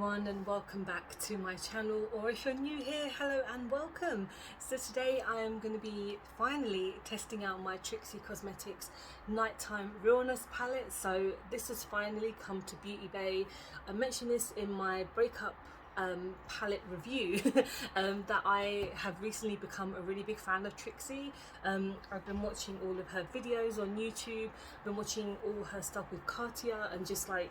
everyone, and welcome back to my channel, or if you're new here, hello and welcome. So today I am going to be finally testing out my Trixie Cosmetics Nighttime Realness palette. So this has finally come to Beauty Bay. I mentioned this in my breakup palette review that I have recently become a really big fan of Trixie. I've been watching all of her videos on YouTube, been watching all her stuff with Cartier, and just like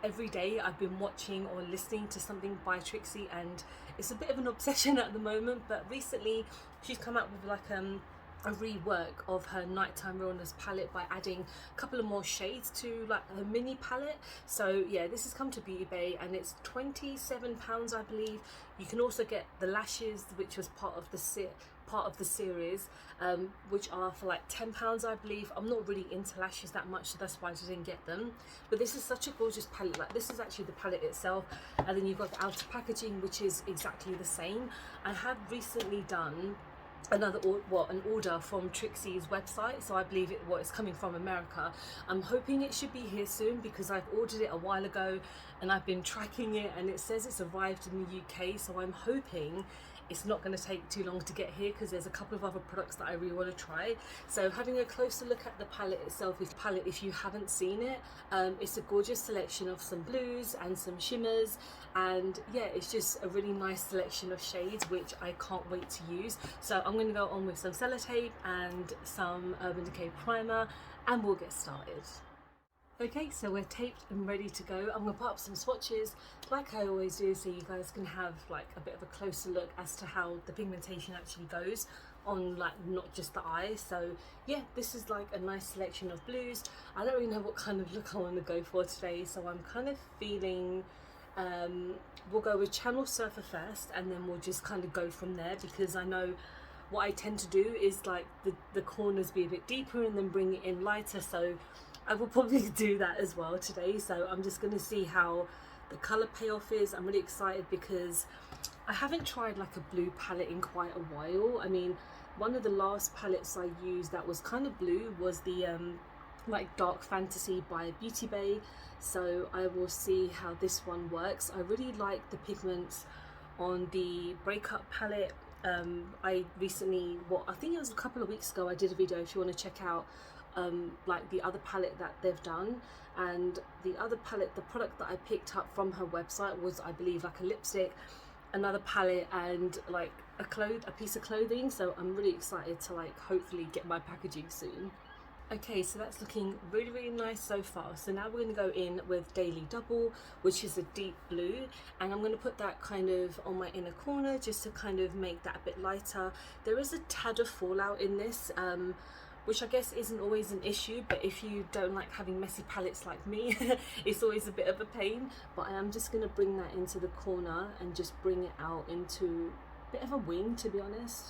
every day I've been watching or listening to something by Trixie, and it's a bit of an obsession at the moment. But recently she's come out with like a rework of her Nighttime Realness palette by adding a couple of more shades to like her mini palette. So yeah, this has come to Beauty Bay and it's £27 I believe. You can also get the lashes, which was part of the series, which are for like £10 I believe. I'm not really into lashes that much, so that's why I didn't get them. But this is such a gorgeous palette. Like, this is actually the palette itself, and then you've got the outer packaging, which is exactly the same. I have recently done an order from Trixie's website, so I believe it's coming from America. I'm hoping it should be here soon because I've ordered it a while ago and I've been tracking it, and it says it's arrived in the UK, so I'm hoping it's not going to take too long to get here because there's a couple of other products that I really want to try. So having a closer look at the palette itself, if you haven't seen it, it's a gorgeous selection of some blues and some shimmers, and yeah, it's just a really nice selection of shades which I can't wait to use. So I'm going to go on with some sellotape and some Urban Decay primer and we'll get started. Okay, so we're taped and ready to go. I'm going to put up some swatches like I always do, so you guys can have like a bit of a closer look as to how the pigmentation actually goes on, like not just the eyes. So yeah, this is like a nice selection of blues. I don't really know what kind of look I want to go for today, so I'm kind of feeling we'll go with Channel Surfer first and then we'll just kind of go from there, because I know what I tend to do is like the corners be a bit deeper and then bring it in lighter, so I will probably do that as well today. So I'm just going to see how the colour payoff is. I'm really excited because I haven't tried like a blue palette in quite a while. I mean, one of the last palettes I used that was kind of blue was the like Dark Fantasy by Beauty Bay. So I will see how this one works. I really like the pigments on the Breakup palette. I recently, I think it was a couple of weeks ago, I did a video if you want to check out like the other palette that they've done. And the other palette, the product that I picked up from her website was, I believe, like a lipstick, another palette, and like a piece of clothing. So I'm really excited to like hopefully get my packaging soon. Okay, so that's looking really, really nice so far. So now we're going to go in with Daily Double, which is a deep blue, and I'm going to put that kind of on my inner corner just to kind of make that a bit lighter. There is a tad of fallout in this, which I guess isn't always an issue, but if you don't like having messy palettes like me, it's always a bit of a pain. But I am just going to bring that into the corner and just bring it out into a bit of a wing, to be honest.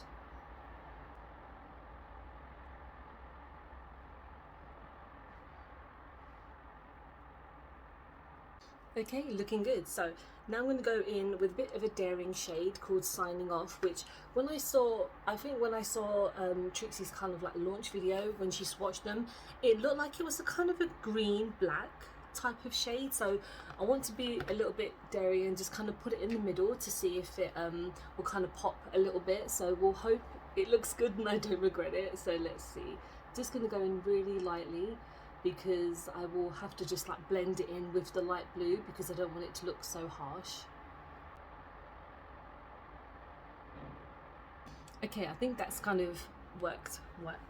Okay, looking good. So now I'm going to go in with a bit of a daring shade called Signing Off, which I think when I saw Trixie's kind of like launch video, when she swatched them, it looked like it was a kind of a green black type of shade. So I want to be a little bit daring and just kind of put it in the middle to see if it will kind of pop a little bit. So we'll hope it looks good and I don't regret it. So let's see. Just going to go in really lightly, because I will have to just like blend it in with the light blue because I don't want it to look so harsh. Okay, I think that's kind of worked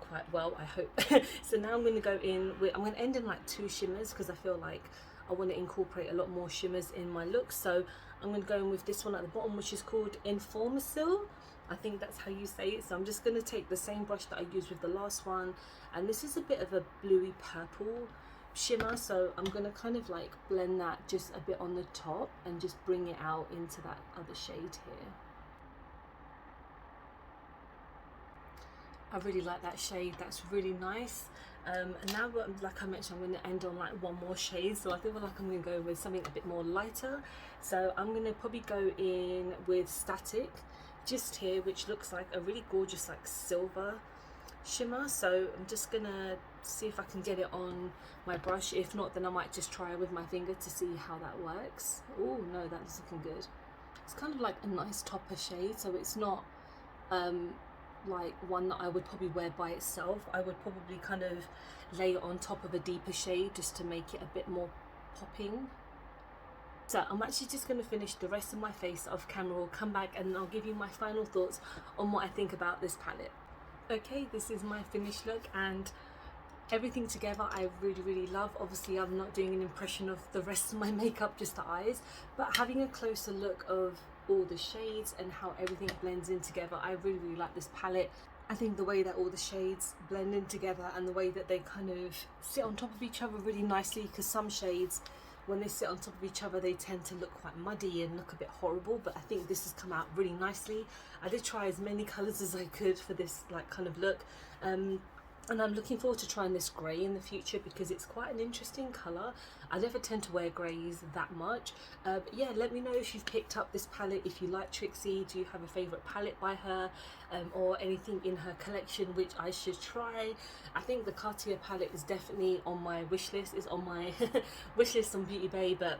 quite well, I hope. So now I'm going to go in with, I'm going to end in like 2 shimmers because I feel like I want to incorporate a lot more shimmers in my look. So I'm going to go in with this one at the bottom, which is called Informasil. I think that's how you say it. So I'm just going to take the same brush that I used with the last one, and this is a bit of a bluey purple shimmer, so I'm going to kind of like blend that just a bit on the top and just bring it out into that other shade here. I really like that shade, that's really nice. And now, like I mentioned, I'm going to end on like one more shade, so I feel like I'm going to go with something a bit more lighter. So I'm going to probably go in with Static just here, which looks like a really gorgeous like silver shimmer, so I'm just gonna see if I can get it on my brush. If not, then I might just try with my finger to see how that works. Oh no, that's looking good. It's kind of like a nice topper shade, so it's not like one that I would probably wear by itself. I would probably kind of lay it on top of a deeper shade just to make it a bit more popping. So I'm actually just going to finish the rest of my face off camera. I'll come back and I'll give you my final thoughts on what I think about this palette. Okay, this is my finished look, and everything together I really love. Obviously I'm not doing an impression of the rest of my makeup, just the eyes, but having a closer look of all the shades and how everything blends in together, I really like this palette. I think the way that all the shades blend in together and the way that they kind of sit on top of each other really nicely, because some shades, when they sit on top of each other, they tend to look quite muddy and look a bit horrible, but I think this has come out really nicely. I did try as many colours as I could for this like kind of look, and I'm looking forward to trying this grey in the future because it's quite an interesting colour. I never tend to wear greys that much, but yeah, let me know if you've picked up this palette, if you like Trixie, do you have a favourite palette by her, or anything in her collection which I should try. I think the Cartier palette is definitely on my wish list, it's on my wish list on Beauty Bay, but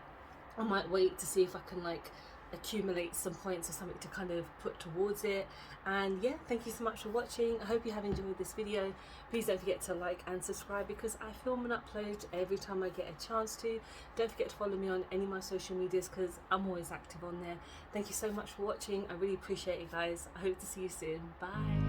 I might wait to see if I can like accumulate some points or something to kind of put towards it. And yeah, thank you so much for watching. I hope you have enjoyed this video. Please don't forget to like and subscribe because I film and upload every time I get a chance to. Don't forget to follow me on any of my social medias because I'm always active on there. Thank you so much for watching. I really appreciate it, guys. I hope to see you soon. Bye.